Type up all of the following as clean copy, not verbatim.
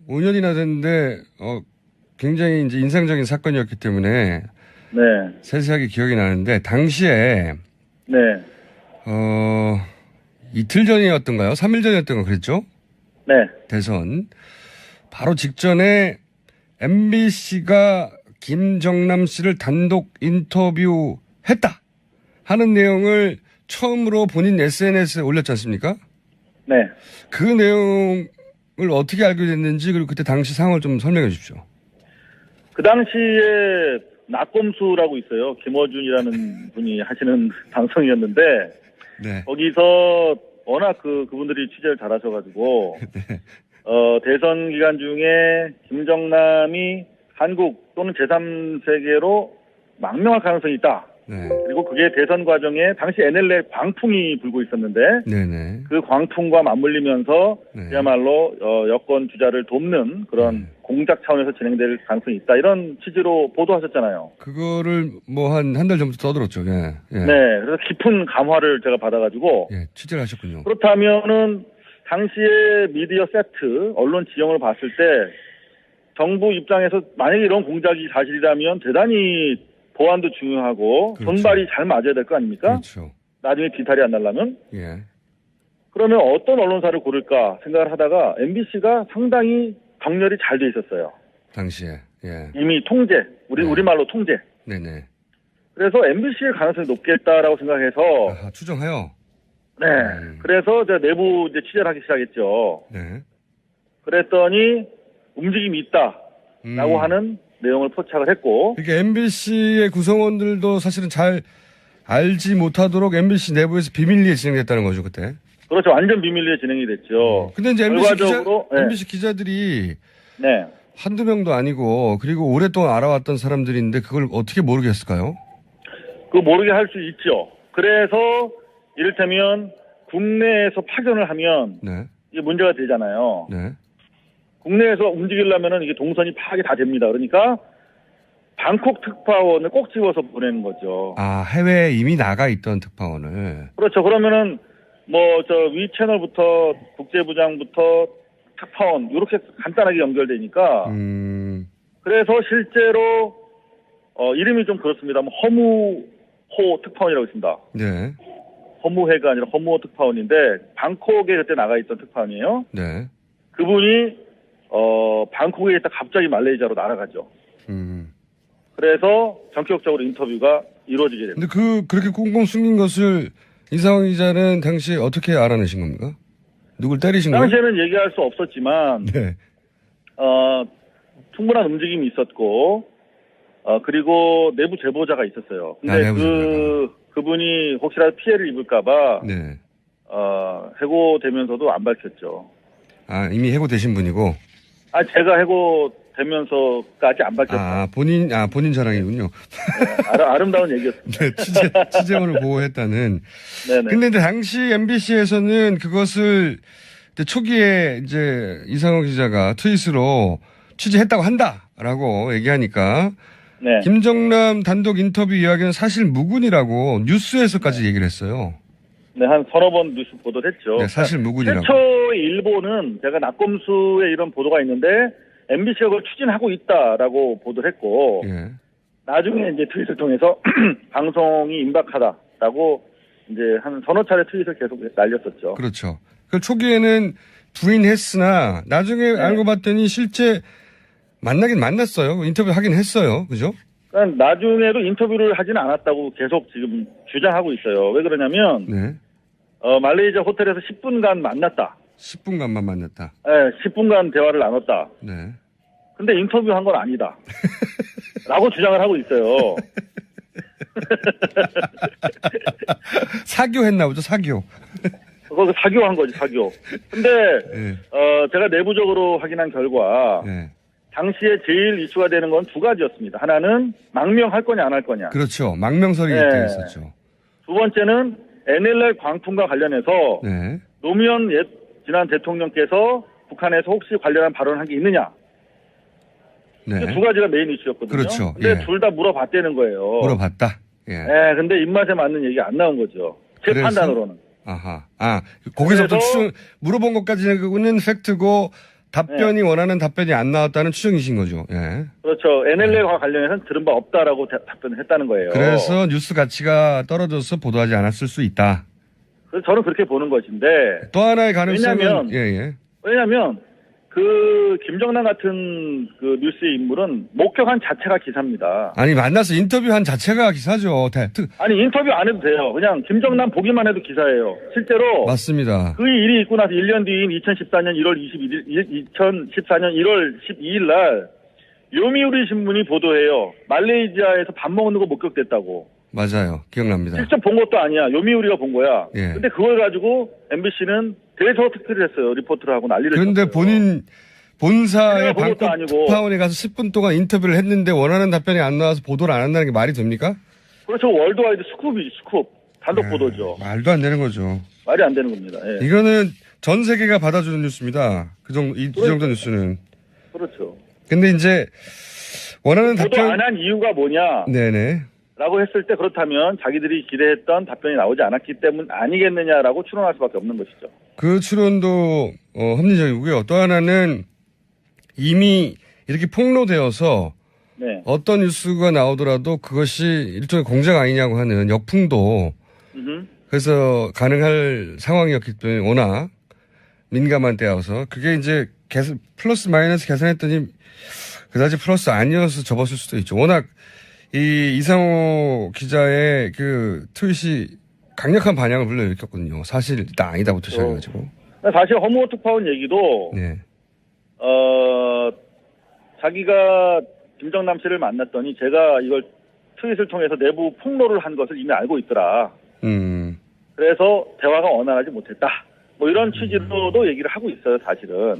5년이나 됐는데 굉장히 이제 인상적인 사건이었기 때문에 네. 세세하게 기억이 나는데 당시에 네. 이틀 전이었던가요? 3일 전이었던가 그랬죠? 네. 대선 바로 직전에 MBC가 김정남 씨를 단독 인터뷰했다 하는 내용을 처음으로 본인 SNS에 올렸지 않습니까? 네. 그 내용을 어떻게 알게 됐는지 그리고 그때 당시 상황을 좀 설명해 주십시오. 그 당시에 낙검수라고 있어요. 김어준이라는 분이 하시는 방송이었는데 네. 거기서 워낙 그분들이 취재를 잘하셔가지고 네. 대선 기간 중에 김정남이 한국 또는 제3세계로 망명할 가능성이 있다. 네. 그리고 그게 대선 과정에 당시 NLL 광풍이 불고 있었는데 네네. 그 광풍과 맞물리면서 네. 그야말로 여권 주자를 돕는 그런 공작 차원에서 진행될 가능성이 있다. 이런 취지로 보도하셨잖아요. 그거를 뭐 한 달 전부터 떠들었죠. 예. 예. 네. 그래서 깊은 감화를 제가 받아가지고 예. 취재를 하셨군요. 그렇다면은 당시에 미디어 세트, 언론 지형을 봤을 때 정부 입장에서 만약에 이런 공작이 사실이라면 대단히 보안도 중요하고 그렇죠. 손발이 잘 맞아야 될 거 아닙니까? 그렇죠. 나중에 뒤탈이 안 나려면. 예. 그러면 어떤 언론사를 고를까 생각을 하다가 MBC가 상당히 정렬이 잘 돼 있었어요. 당시에. 예. 이미 통제, 네. 우리말로 통제. 네네. 그래서 MBC의 가능성이 높겠다라고 생각해서 아하, 추정하여. 네. 그래서 제가 내부 이제 취재를 하기 시작했죠. 네. 그랬더니 움직임이 있다라고 하는 내용을 포착을 했고. 그러니까 MBC의 구성원들도 사실은 잘 알지 못하도록 MBC 내부에서 비밀리에 진행됐다는 거죠, 그때. 그렇죠. 완전 비밀리에 진행이 됐죠. 근데 이제 결과적으로, 네. MBC 기자들이 네. 한두 명도 아니고 그리고 오랫동안 알아왔던 사람들인데 그걸 어떻게 모르겠을까요? 그거 모르게 할 수 있죠. 그래서 이를테면 국내에서 파견을 하면 네. 이게 문제가 되잖아요. 네. 국내에서 움직이려면은 이게 동선이 파악이 다 됩니다. 그러니까 방콕 특파원을 꼭 집어서 보내는 거죠. 아, 해외에 이미 나가 있던 특파원을. 그렇죠. 그러면은 위 채널부터 국제부장부터 특파원 이렇게 간단하게 연결되니까. 그래서 실제로 이름이 좀 그렇습니다. 허무호 특파원이라고 있습니다. 네. 허무회가 아니라 허무호 특파원인데 방콕에 그때 나가 있던 특파원이에요. 네. 그분이 방콕에 있다 갑자기 말레이시아로 날아가죠. 그래서 전격적으로 인터뷰가 이루어지게 됩니다. 근데 그렇게 꽁꽁 숨긴 것을 이상황 기자는 당시에 어떻게 알아내신 겁니까? 누굴 때리신 거예요? 당시에는 얘기할 수 없었지만, 네. 충분한 움직임이 있었고, 그리고 내부 제보자가 있었어요. 근데 내부 그분이 혹시라도 피해를 입을까봐, 네. 해고되면서도 안 밝혔죠. 아, 이미 해고되신 분이고? 제가 해고되면서까지 안 밝혔어요. 본인 자랑이군요. 네, 아름다운 얘기였습니다. 네, 취재원을 보호했다는. 네네. 근데 당시 MBC에서는 그것을 초기에 이제 이상호 기자가 트윗으로 취재했다고 한다라고 얘기하니까. 네. 김정남 단독 인터뷰 이야기는 사실 무근이라고 뉴스에서까지 얘기를 했어요. 네, 한 서너 번 뉴스 보도를 했죠. 네, 사실 무근이라고. 최초의 일보는 제가 낙검수에 이런 보도가 있는데 MBC가 그걸 추진하고 있다라고 보도를 했고, 예. 나중에 이제 트윗을 통해서 방송이 임박하다라고 이제 한 서너 차례 트윗을 계속 날렸었죠. 그렇죠. 그 초기에는 부인했으나 나중에 네. 알고 봤더니 실제 만나긴 만났어요. 인터뷰 하긴 했어요. 그죠? 그러니까 나중에도 인터뷰를 하지는 않았다고 계속 지금 주장하고 있어요. 왜 그러냐면, 네. 말레이시아 호텔에서 10분간 만났다. 10분간만 만났다. 네, 10분간 대화를 나눴다. 네. 근데 인터뷰한 건 아니다. 라고 주장을 하고 있어요. 사교했나 보죠, 사교. 그거 사교한 거지, 사교. 근데, 네. 제가 내부적으로 확인한 결과, 네. 당시에 제일 이슈가 되는 건 두 가지였습니다. 하나는 망명할 거냐 안 할 거냐. 그렇죠. 망명설이 네. 있었죠. 두 번째는 NLL 광풍과 관련해서 네. 노무현 지난 대통령께서 북한에서 혹시 관련한 발언을 한 게 있느냐. 네. 두 가지가 메인 이슈였거든요. 그렇죠. 근데 예. 둘 다 물어봤다는 거예요. 물어봤다. 예. 네, 근데 입맛에 맞는 얘기 안 나온 거죠. 제 그래서? 판단으로는. 아하. 거기서부터 물어본 것까지는 팩트고 답변이 원하는 답변이 안 나왔다는 추정이신 거죠. 예. 그렇죠. NLL과 관련해서는 들은 바 없다라고 답변을 했다는 거예요. 그래서 뉴스 가치가 떨어져서 보도하지 않았을 수 있다. 그래서 저는 그렇게 보는 것인데. 또 하나의 가능성은 왜냐하면 그 김정남 같은 그 뉴스의 인물은 목격한 자체가 기사입니다. 아니 만나서 인터뷰한 자체가 기사죠. 아니 인터뷰 안 해도 돼요. 그냥 김정남 보기만 해도 기사예요. 실제로 맞습니다. 그 일이 있고 나서 1년 뒤인 2014년 1월 12일 날 요미우리 신문이 보도해요. 말레이시아에서 밥 먹는 거 목격됐다고. 맞아요. 기억납니다. 직접 본 것도 아니야. 요미우리가 본 거야. 예. 근데 그걸 가지고 MBC는 대서 특필을 했어요. 리포트를 하고 난리를 그런데 쳤어요. 본인 본사의 방콕 아니고. 특파원에 가서 10분 동안 인터뷰를 했는데 원하는 답변이 안 나와서 보도를 안 한다는 게 말이 됩니까? 그렇죠. 월드와이드 스쿱. 단독 보도죠. 말도 안 되는 거죠. 말이 안 되는 겁니다. 예. 이거는 전 세계가 받아주는 뉴스입니다. 이 정도 뉴스는. 그렇죠. 근데 이제 원하는 보도 답변 안 한 이유가 뭐냐? 네네. 라고 했을 때 그렇다면 자기들이 기대했던 답변이 나오지 않았기 때문 아니겠느냐라고 추론할 수밖에 없는 것이죠. 그 추론도 합리적이고요. 또 하나는 이미 이렇게 폭로되어서 네. 어떤 뉴스가 나오더라도 그것이 일종의 공작 아니냐고 하는 역풍도 그래서 가능할 상황이었기 때문에 워낙 민감한 때여서 그게 이제 플러스 마이너스 계산했더니 그다지 플러스 아니어서 접었을 수도 있죠. 워낙 이 이상호 기자의 그 트윗이 강력한 반향을 불러일으켰거든요. 사실 아니다부터 시작해가지고. 사실 허무호 특파원 얘기도 네. 자기가 김정남 씨를 만났더니 제가 이걸 트윗을 통해서 내부 폭로를 한 것을 이미 알고 있더라. 그래서 대화가 원활하지 못했다. 뭐 이런 취지로도 얘기를 하고 있어요, 사실은.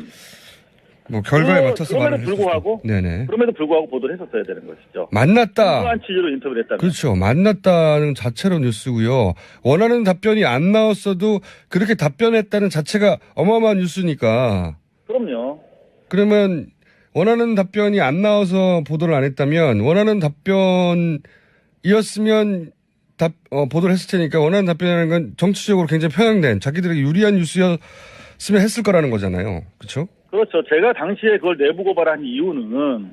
뭐 결과에 맞춰서 그럼에도 불구하고, 네네. 그럼에도 불구하고 보도를 했었어야 되는 것이죠. 만났다. 그러한 취지로 인터뷰를 했다면. 그렇죠. 만났다는 자체로 뉴스고요. 원하는 답변이 안 나왔어도 그렇게 답변했다는 자체가 어마어마한 뉴스니까. 그럼요. 그러면 원하는 답변이 안 나와서 보도를 안 했다면 원하는 답변이었으면 보도를 했을 테니까 원하는 답변이라는 건 정치적으로 굉장히 편향된 자기들에게 유리한 뉴스였으면 했을 거라는 거잖아요. 그렇죠? 그렇죠. 제가 당시에 그걸 내부 고발한 이유는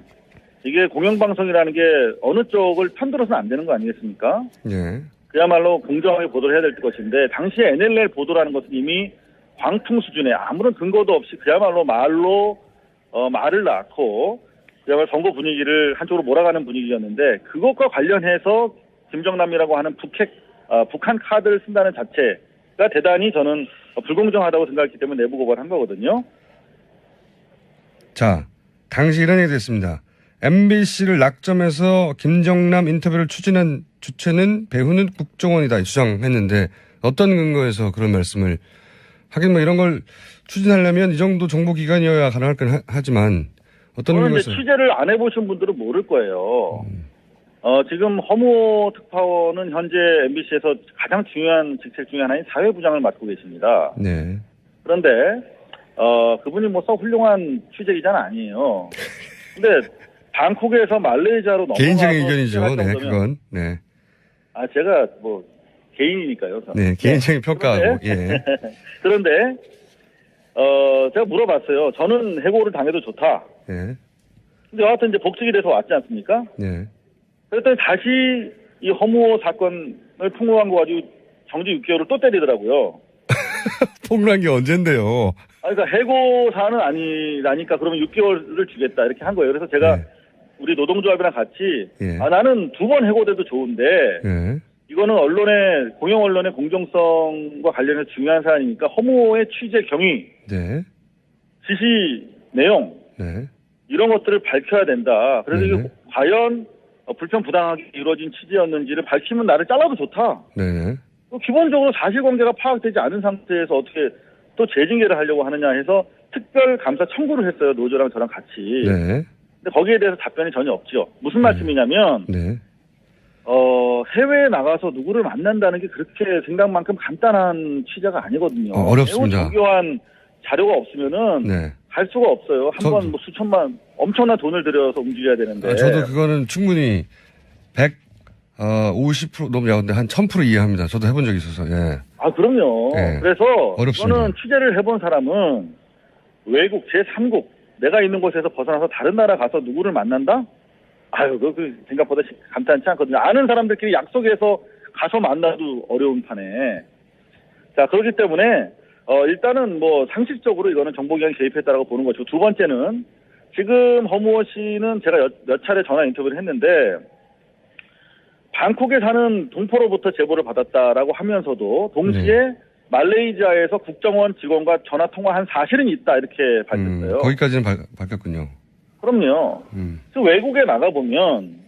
이게 공영방송이라는 게 어느 쪽을 편들어서는 안 되는 거 아니겠습니까? 네. 그야말로 공정하게 보도를 해야 될 것인데 당시에 NLL 보도라는 것은 이미 광풍 수준의 아무런 근거도 없이 그야말로 말을 낳고 그야말로 선거 분위기를 한쪽으로 몰아가는 분위기였는데 그것과 관련해서 김정남이라고 하는 북한 카드를 쓴다는 자체가 대단히 저는 불공정하다고 생각했기 때문에 내부 고발한 거거든요. 자, 당시 이런 얘기 됐습니다. MBC를 낙점해서 김정남 인터뷰를 추진한 주체는 배후는 국정원이다 주장했는데 어떤 근거에서 그런 말씀을 하긴 뭐 이런 걸 추진하려면 이 정도 정보기관이어야 가능할 건 하지만 어떤 그런데 근거에서 취재를 안 해보신 분들은 모를 거예요. 지금 허무호 특파원은 현재 MBC에서 가장 중요한 직책 중에 하나인 사회부장을 맡고 계십니다. 네. 그런데 그분이 뭐 썩 훌륭한 취재기자는 아니에요. 근데 방콕에서 말레이시아로 넘어가서 개인적인 의견이죠. 네, 그건. 네. 제가 뭐 개인이니까요. 네, 개인적인 평가하고. 예. 그런데 제가 물어봤어요. 저는 해고를 당해도 좋다. 네. 근데 여하튼 이제 복직이 돼서 왔지 않습니까? 네. 그랬더니 다시 이 허무호 사건을 폭로한 거 가지고 정지 6개월을 또 때리더라고요. 폭로한 게 언젠데요. 그러니까 해고 사안은 아니라니까 그러면 6개월을 주겠다 이렇게 한 거예요. 그래서 제가 네. 우리 노동조합이랑 같이 예. 나는 2번 해고돼도 좋은데 네. 이거는 공영 언론의 공정성과 관련해서 중요한 사안이니까 허무호의 취재 경위, 네. 지시 내용 네. 이런 것들을 밝혀야 된다. 그래서 네네. 이게 과연 불편부당하게 이루어진 취재였는지를 밝히면 나를 잘라도 좋다. 네. 기본적으로 사실관계가 파악되지 않은 상태에서 어떻게 또 재징계를 하려고 하느냐 해서 특별감사 청구를 했어요. 노조랑 저랑 같이. 네. 근데 거기에 대해서 답변이 전혀 없죠. 무슨 말씀이냐면 네. 해외에 나가서 누구를 만난다는 게 그렇게 생각만큼 간단한 취재가 아니거든요. 어렵습니다. 매우 정교한 자료가 없으면은 네. 갈 수가 없어요. 한 번 뭐 수천만 엄청난 돈을 들여서 움직여야 되는데. 저도 그거는 충분히 50% 너무 야근데 한 1000% 이해합니다. 저도 해본 적이 있어서. 예. 아, 그럼요. 예. 그래서 어렵습니다. 저는 취재를 해본 사람은 외국 제3국 내가 있는 곳에서 벗어나서 다른 나라 가서 누구를 만난다? 아유, 그 생각보다 간단치 않거든요. 아는 사람들끼리 약속해서 가서 만나도 어려운 판에. 자, 그렇기 때문에 일단은 뭐 상식적으로 이거는 정보기관이 개입했다라고 보는 것이고, 두 번째는 지금 허무호 씨는 제가 몇 차례 전화 인터뷰를 했는데 방콕에 사는 동포로부터 제보를 받았다라고 하면서도 동시에 말레이시아에서 국정원 직원과 전화 통화한 사실은 있다 이렇게 밝혔어요. 거기까지는 밝혔군요. 그럼요. 그 외국에 나가보면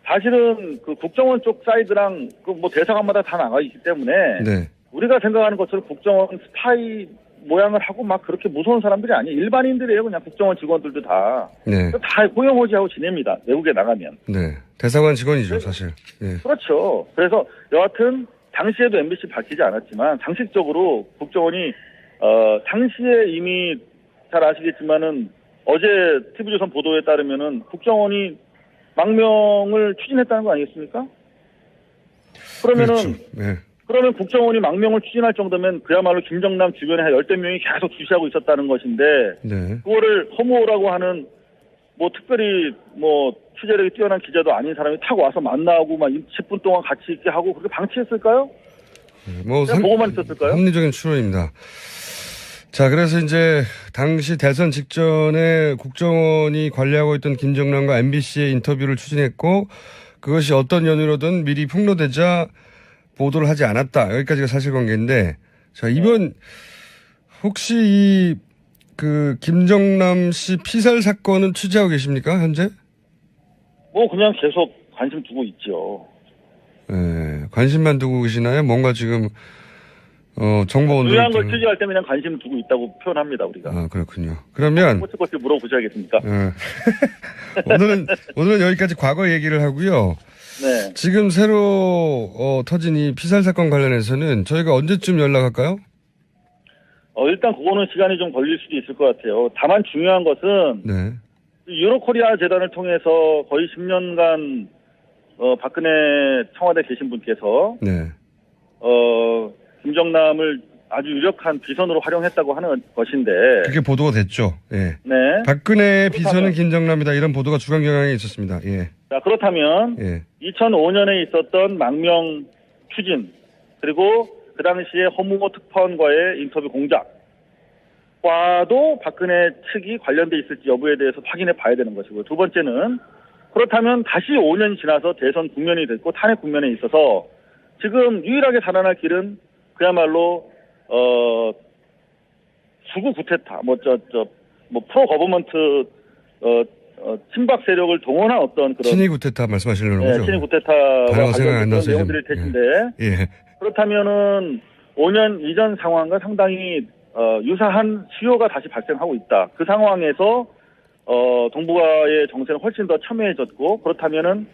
사실은 그 국정원 쪽 사이드랑 그 뭐 대사관마다 다 나가 있기 때문에 네. 우리가 생각하는 것처럼 국정원 스파이 모양을 하고 막 그렇게 무서운 사람들이 아니에요. 일반인들이에요. 그냥 국정원 직원들도 다. 네. 다 호영호지하고 지냅니다. 외국에 나가면. 네. 대사관 직원이죠, 사실. 네. 그렇죠. 그래서 여하튼 당시에도 MBC 밝히지 않았지만 상식적으로 국정원이 당시에 이미 잘 아시겠지만은 어제 TV조선 보도에 따르면은 국정원이 망명을 추진했다는 거 아니겠습니까? 그러면은 그렇죠. 네. 그러면 국정원이 망명을 추진할 정도면 그야말로 김정남 주변에 한 10대 명이 계속 주시하고 있었다는 것인데 네. 그거를 허무라고 하는 뭐 특별히 뭐 취재력이 뛰어난 기자도 아닌 사람이 타고 와서 만나고 막 10분 동안 같이 있게 하고 그렇게 방치했을까요? 뭐 보고만 있었을까요? 합리적인 추론입니다. 자, 그래서 이제 당시 대선 직전에 국정원이 관리하고 있던 김정남과 MBC의 인터뷰를 추진했고 그것이 어떤 연유로든 미리 폭로되자 보도를 하지 않았다. 여기까지가 사실관계인데, 자, 이번 혹시 그 김정남 씨 피살 사건은 취재하고 계십니까, 현재? 뭐 그냥 계속 관심 두고 있죠. 네, 관심만 두고 계시나요? 뭔가 지금 정보원들 중요한 걸 취재할 때 그냥 관심 두고 있다고 표현합니다, 우리가. 아, 그렇군요. 그러면 꼬치꼬치 물어보셔야겠습니까? 오늘은 여기까지 과거 얘기를 하고요. 네. 지금 새로 터진 이 피살 사건 관련해서는 저희가 언제쯤 연락할까요? 일단 그거는 시간이 좀 걸릴 수도 있을 것 같아요. 다만 중요한 것은 네. 유로코리아 재단을 통해서 거의 10년간 박근혜 청와대 계신 분께서 네. 김정남을 아주 유력한 비선으로 활용했다고 하는 것인데 그게 보도가 됐죠. 예. 네. 박근혜의 비선은 김정남이다 이런 보도가 주간 경향에 있었습니다. 예. 자, 그렇다면 2005년에 있었던 망명 추진 그리고 그 당시에 허무호 특파원과의 인터뷰 공작과도 박근혜 측이 관련돼 있을지 여부에 대해서 확인해 봐야 되는 것이고, 두 번째는 그렇다면 다시 5년이 지나서 대선 국면이 됐고 탄핵 국면에 있어서 지금 유일하게 살아날 길은 그야말로 수구 구테타 프로 거버먼트 친박 세력을 동원한 어떤 그런 친위 구테타 말씀하시려는 거죠? 친위 구테타와 관련된 그런 지금. 내용들일 텐데 예. 그렇다면은 5년 이전 상황과 상당히 유사한 수요가 다시 발생하고 있다. 그 상황에서 동북아의 정세는 훨씬 더 첨예해졌고, 그렇다면은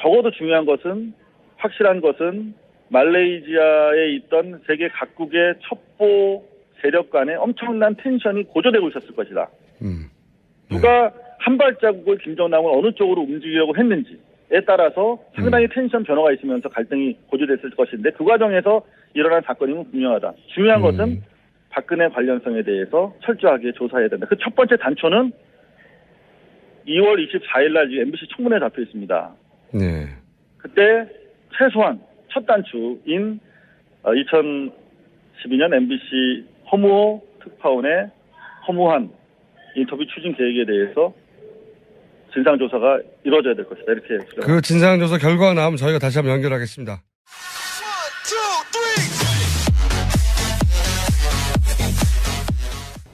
적어도 중요한 것은 확실한 것은 말레이시아에 있던 세계 각국의 첩보 세력 간의 엄청난 텐션이 고조되고 있었을 것이다. 누가 한 발자국을 김정남을 어느 쪽으로 움직이려고 했는지에 따라서 상당히 텐션 변화가 있으면서 갈등이 고조됐을 것인데 그 과정에서 일어난 사건이면 분명하다. 중요한 것은 박근혜 관련성에 대해서 철저하게 조사해야 된다. 그 첫 번째 단초는 2월 24일 날 MBC 청문회에 잡혀 있습니다. 네. 그때 최소한 첫 단추인 2012년 MBC 허무호 특파원의 허무한 인터뷰 추진 계획에 대해서 진상조사가 이루어져야 될 것이다. 이렇게. 그 진상조사 결과가 나오면 저희가 다시 한번 연결하겠습니다.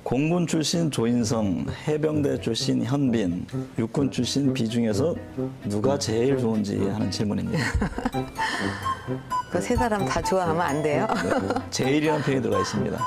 공군 출신 조인성, 해병대 출신 현빈, 육군 출신 비 중에서 누가 제일 좋은지 하는 질문입니다. 그 세 사람 다 좋아하면 안 돼요? 제일이라는 표현이 들어가 있습니다.